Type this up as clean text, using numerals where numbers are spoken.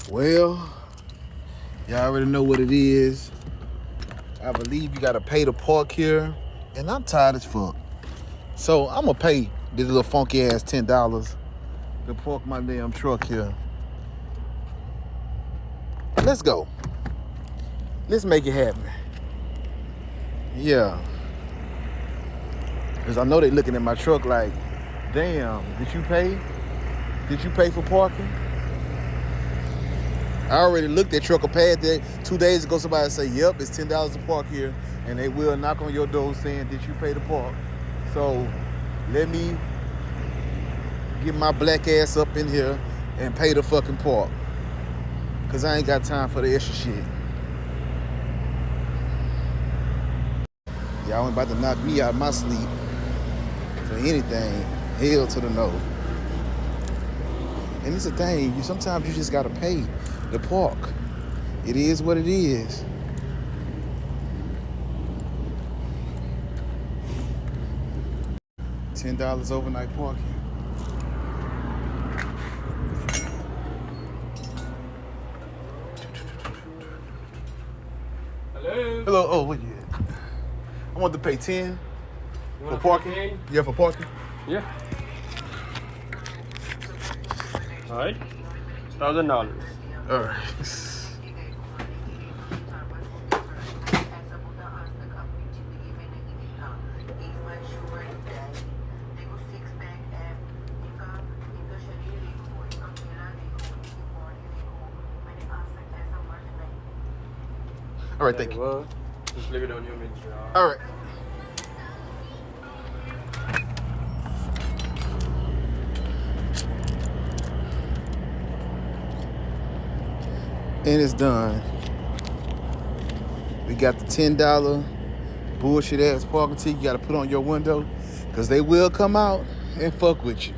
Well, y'all already know what it is. I believe you gotta pay to park here, and I'm tired as fuck. So I'm gonna pay this little funky ass $10 to park my damn truck here. Let's go. Let's make it happen. Yeah. Cause I know they looking at my truck like, damn, did you pay? Did you pay for parking? I already looked at trucker pad there 2 days ago. Somebody say, yep, it's $10 to park here. And they will knock on your door saying, did you pay to park? So let me get my black ass up in here and pay the fucking park. Cause I ain't got time for the extra shit. Y'all ain't about to knock me out of my sleep for anything. Hell to the no. And it's a thing, sometimes you just gotta pay the park. It is what it is. $10 overnight parking. Hello. Hello, oh, what you at? I want to pay 10 for parking. Yeah, for parking. Yeah. All right. $1,000. All right. All right, thank you. Just leave it on your mixture. All right. And it's done. We got the $10 bullshit ass parking ticket you gotta put on your window, cause they will come out and fuck with you.